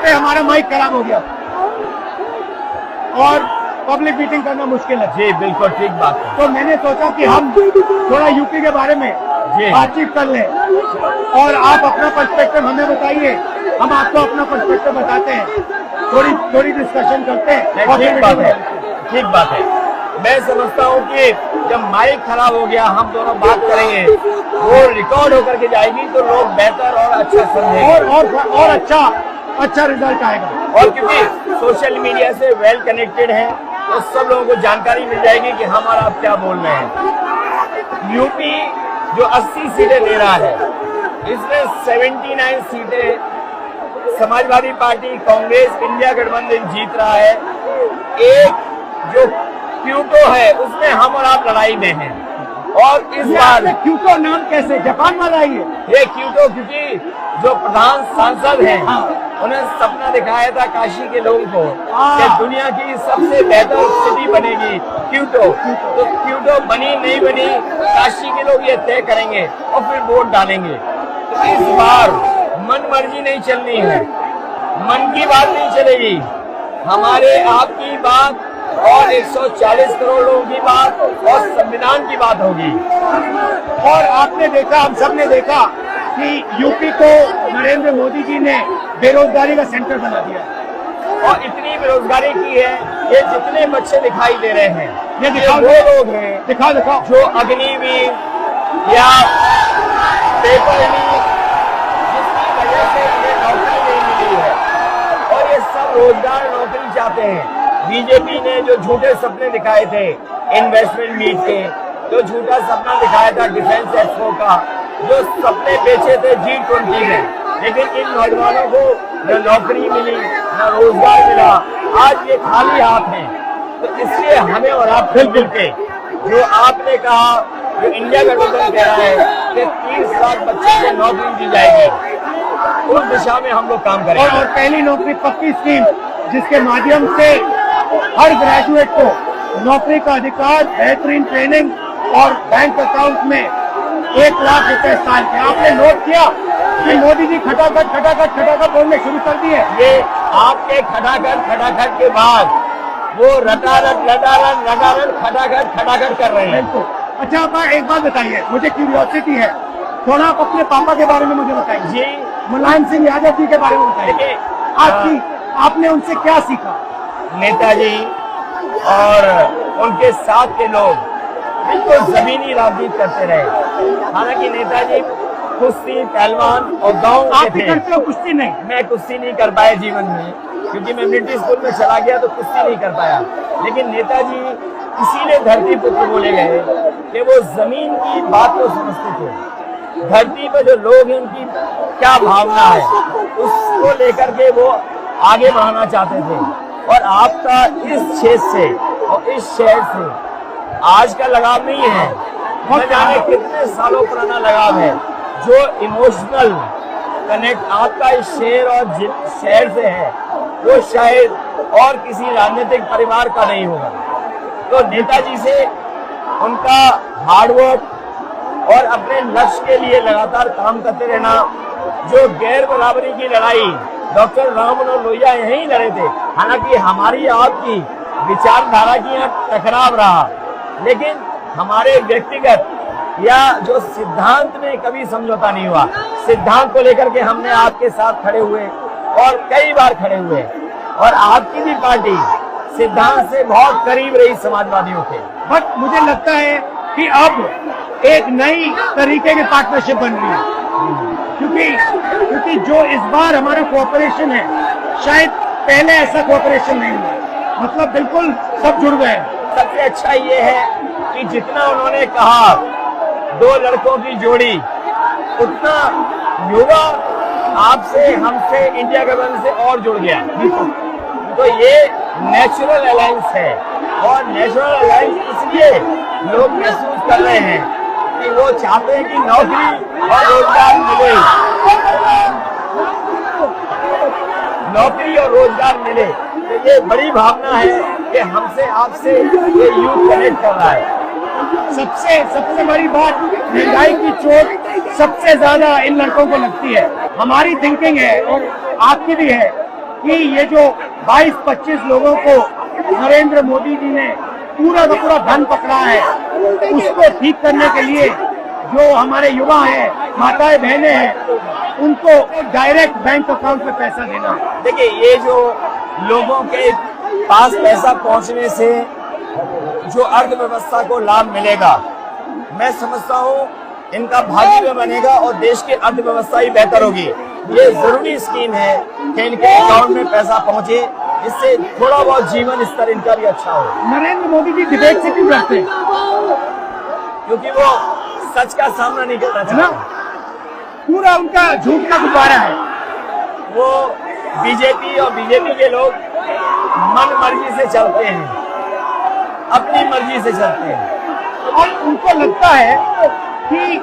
पे हमारा माइक खराब हो गया और पब्लिक मीटिंग करना मुश्किल है। जी बिल्कुल ठीक बात है। तो मैंने सोचा कि हम थोड़ा यूपी के बारे में बातचीत कर लें और आप अपना पर्सपेक्टिव हमें बताइए, हम आपको अपना पर्सपेक्टिव बताते हैं, थोड़ी डिस्कशन करते हैं। ठीक बात है, ठीक बात है। मैं समझता हूँ कि जब माइक खराब हो गया हम दोनों बात करेंगे, वो रिकॉर्ड होकर के जाएगी तो लोग बेहतर और अच्छा समझेंगे और अच्छा रिजल्ट आएगा। और क्योंकि सोशल मीडिया से वेल कनेक्टेड है तो सब लोगों को जानकारी मिल जाएगी कि हम और आप क्या बोल रहे हैं। यूपी जो 80 सीटें ले रहा है, इसमें 79 सीटें समाजवादी पार्टी, कांग्रेस, इंडिया गठबंधन जीत रहा है। एक जो क्यूटो है उसमें हम और आप लड़ाई में हैं। और इस बार क्यूटो नाम कैसे जापान वाला ही है ये क्यूटो, क्योंकि जो प्रधान सांसद हैं उन्हें सपना दिखाया था काशी के लोगों को कि दुनिया की सबसे बेहतर सिटी बनेगी क्यूटो। तो क्यूटो बनी नहीं बनी काशी के लोग ये तय करेंगे और फिर वोट डालेंगे। तो इस बार मन मर्जी नहीं चलनी है, मन की बात नहीं चलेगी, हमारे आपकी बात और 140 करोड़ लोगों की बात और संविधान की बात होगी। और आपने देखा, हम सब ने देखा कि यूपी को नरेंद्र मोदी जी ने बेरोजगारी का सेंटर बना दिया और इतनी बेरोजगारी की है, ये जितने बच्चे दिखाई दे रहे हैं ये दिखाओ, वो लोग हैं दिखाओ जो अग्निवीर या पेपर लीक जिसकी वजह से उन्हें नौकरी नहीं मिली है और ये सब रोजगार नौकरी चाहते हैं। बीजेपी ने जो झूठे सपने दिखाए थे इन्वेस्टमेंट मीट के, जो झूठा सपना दिखाया था डिफेंस एक्सपो का, जो सपने बेचे थे G20 में, लेकिन इन नौजवानों को न नौकरी मिली न रोजगार मिला, आज ये खाली हाथ हैं। तो इसलिए हमें और आप मिल के जो आपने कहा, जो इंडिया गठबंधन कह रहा है कि 30 लाख बच्चों को नौकरी दी जाएगी, उस दिशा में हम लोग काम करेंगे। और पहली नौकरी पक्की स्कीम जिसके माध्यम से हर ग्रेजुएट को नौकरी का अधिकार, बेहतरीन ट्रेनिंग और बैंक अकाउंट में 1 लाख रुपए साल के। आपने नोट किया कि मोदी जी खटाखट बोलने शुरू कर दिए। ये आपके खटाखट के बाद वो रटारट खटाखट कर रहे हैं। अच्छा आप एक बात बताइए, मुझे क्यूरियोसिटी है, थोड़ा आप अपने पापा के बारे में मुझे बताइए जी। मुलायम सिंह यादव जी के बारे में बताइए, आपने उनसे क्या सीखा? नेताजी और उनके साथ के लोग बिल्कुल जमीनी राजनीति करते रहे। हालांकि नेताजी कुश्ती, पहलवान और गांव के थे। करते हो कुश्ती? नहीं, मैं कुश्ती नहीं कर पाया जीवन में, क्योंकि मैं मिलिट्री स्कूल में चला गया तो कुश्ती नहीं कर पाया। लेकिन नेताजी इसीलिए धरती पुत्र बोले गए कि वो जमीन की बात को समझते थे। धरती पर जो लोग हैं उनकी क्या भावना है उसको लेकर के वो आगे बढ़ाना चाहते थे। और आपका इस क्षेत्र से और इस शहर से आज का लगाव नहीं है, न जाने कितने सालों पुराना लगाव है। जो इमोशनल कनेक्ट आपका इस शहर और शहर से है वो शायद और किसी राजनीतिक परिवार का नहीं होगा। तो नेताजी से उनका हार्डवर्क और अपने लक्ष्य के लिए लगातार काम करते रहना, जो गैर बराबरी की लड़ाई डॉक्टर राम मनोहर लोहिया यहीं लड़े थे। हालांकि हमारी आपकी विचारधारा की यहाँ टकराव रहा, लेकिन हमारे व्यक्तिगत या जो सिद्धांत में कभी समझौता नहीं हुआ। सिद्धांत को लेकर के हमने आपके साथ खड़े हुए और कई बार खड़े हुए, और आपकी भी पार्टी सिद्धांत से बहुत करीब रही समाजवादियों के। बट मुझे लगता है कि अब एक नई तरीके की पार्टनरशिप बन रही है, क्योंकि जो इस बार हमारा कोऑपरेशन है, शायद पहले ऐसा कोऑपरेशन नहीं हुआ। मतलब बिल्कुल सब जुड़ गए। सबसे अच्छा ये है कि जितना उन्होंने कहा 2 लड़कों की जोड़ी, उतना युवा आपसे, हमसे, इंडिया गठबंधन से और जुड़ गया। तो ये नेचुरल अलायंस है, और नेचुरल अलायंस इसलिए लोग महसूस कर रहे हैं कि वो चाहते हैं कि नौकरी और रोजगार मिले, नौकरी और रोजगार मिले। तो ये बड़ी भावना है कि हमसे आपसे ये यूथ कनेक्ट कर रहा है। सबसे बड़ी बात, महंगाई की चोट सबसे ज्यादा इन लड़कों को लगती है। हमारी थिंकिंग है और आपकी भी है कि ये जो 22-25 लोगों को नरेंद्र मोदी जी ने पूरा का पूरा धन पकड़ा है, उसको ठीक करने के लिए जो हमारे युवा हैं, माताएं बहनें हैं, उनको डायरेक्ट बैंक अकाउंट में पैसा देना है। देखिए, ये जो लोगों के पास पैसा पहुंचने से जो अर्थव्यवस्था को लाभ मिलेगा, मैं समझता हूँ इनका भाग्य भी बनेगा और देश की अर्थव्यवस्था ही बेहतर होगी। ये जरूरी स्कीम है कि इनके अकाउंट में पैसा पहुंचे, जिससे थोड़ा बहुत जीवन स्तर इनका भी अच्छा हो। नरेंद्र मोदी जी डिबेट से क्यों डरते हैं? क्योंकि वो सच का सामना नहीं करना है ना, चाहते। पूरा उनका झूठ का गुब्बारा है। वो बीजेपी और बीजेपी के लोग मन मर्जी से चलते हैं, अपनी मर्जी से चलते हैं, और उनको लगता है कि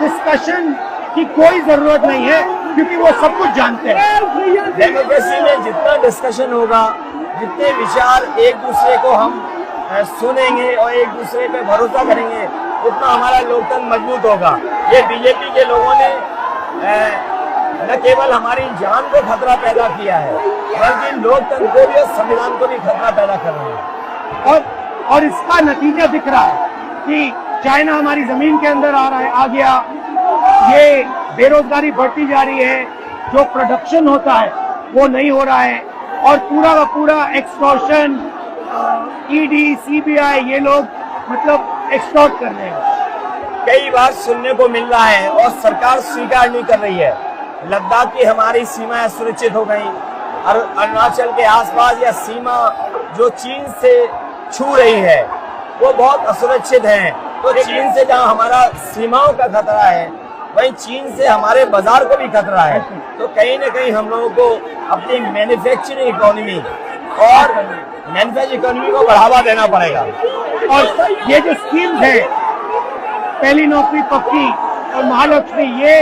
डिस्कशन की कोई जरूरत नहीं है, क्योंकि वो सब कुछ जानते हैं। डेमोक्रेसी में जितना डिस्कशन होगा, जितने विचार एक दूसरे को हम सुनेंगे और एक दूसरे पे भरोसा करेंगे, उतना हमारा लोकतंत्र मजबूत होगा। ये बीजेपी के लोगों ने न केवल हमारी जान को खतरा पैदा किया है, बल्कि लोकतंत्र को भी और संविधान को भी खतरा पैदा कर रहे हैं। और इसका नतीजा दिख रहा है कि चाइना हमारी जमीन के अंदर आ गया, ये बेरोजगारी बढ़ती जा रही है, जो प्रोडक्शन होता है वो नहीं हो रहा है, और पूरा का पूरा एक्सटॉर्शन, ईडी, सीबीआई, ये लोग मतलब एक्सटॉर्ट कर रहे हैं। कई बार सुनने को मिल रहा है और सरकार स्वीकार नहीं कर रही है, लद्दाख की हमारी सीमाएं सुरक्षित हो गई, और अरुणाचल के आसपास या सीमा जो चीन से छू रही है वो बहुत असुरक्षित है। तो चीन से जहां हमारा सीमाओं का खतरा है, वहीं चीन से हमारे बाजार को भी खतरा है। तो कहीं न कहीं हम लोगों को अपनी मैन्युफैक्चरिंग इकोनॉमी और मैन्युफैक्चरिंग इकोनॉमी को बढ़ावा देना पड़ेगा। और ये जो स्कीम्स है, पहली नौकरी पक्की और महालक्ष्मी, ये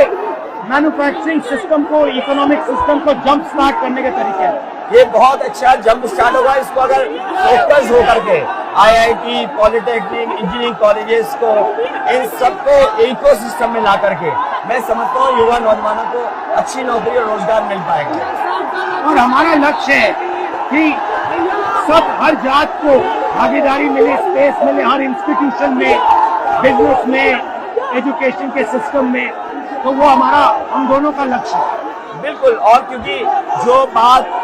मैन्युफैक्चरिंग सिस्टम को, इकोनॉमिक सिस्टम को जंप स्टार्ट करने के तरीके हैं। ये बहुत अच्छा जंप स्टार्ट होगा। इसको अगर फोकस होकर के IIT, पॉलिटेक्निक, इंजीनियरिंग कॉलेजेस को, इन सबको इकोसिस्टम में ला करके, मैं समझता हूँ युवा नौजवानों को अच्छी नौकरी और रोजगार मिल पाएगा। और हमारा लक्ष्य है कि सब, हर जात को भागीदारी मिले, स्पेस मिले, हर इंस्टीट्यूशन में, बिजनेस में, एजुकेशन के सिस्टम में, तो वो हमारा, हम दोनों का लक्ष्य है। बिल्कुल। और क्योंकि जो बात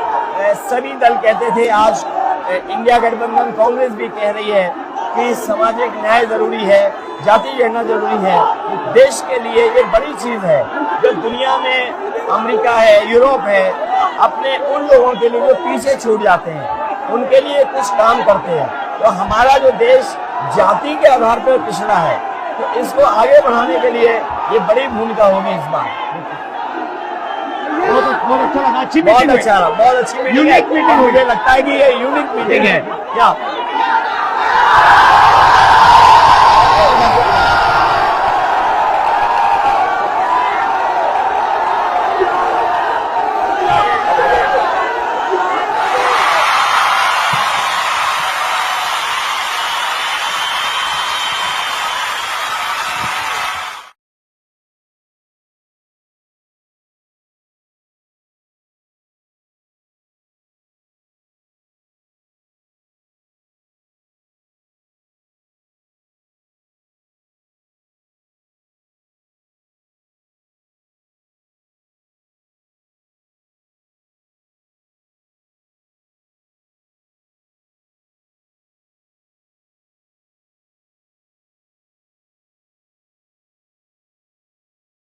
सभी दल कहते थे, आज इंडिया गठबंधन कांग्रेस भी कह रही है कि सामाजिक न्याय जरूरी है, जाति गणना जरूरी है। देश के लिए ये बड़ी चीज है। जो दुनिया में अमेरिका है, यूरोप है, अपने उन लोगों के लिए जो पीछे छूट जाते हैं, उनके लिए कुछ काम करते हैं। तो हमारा जो देश जाति के आधार पर पिछड़ा है, तो इसको आगे बढ़ाने के लिए ये बड़ी भूमिका होगी इस बार। बहुत अच्छा लगा, अच्छी बहुत मीटिंग अच्छा, बहुत अच्छी मीटिंग है। मुझे लगता है कि ये यूनिक मीटिंग है क्या?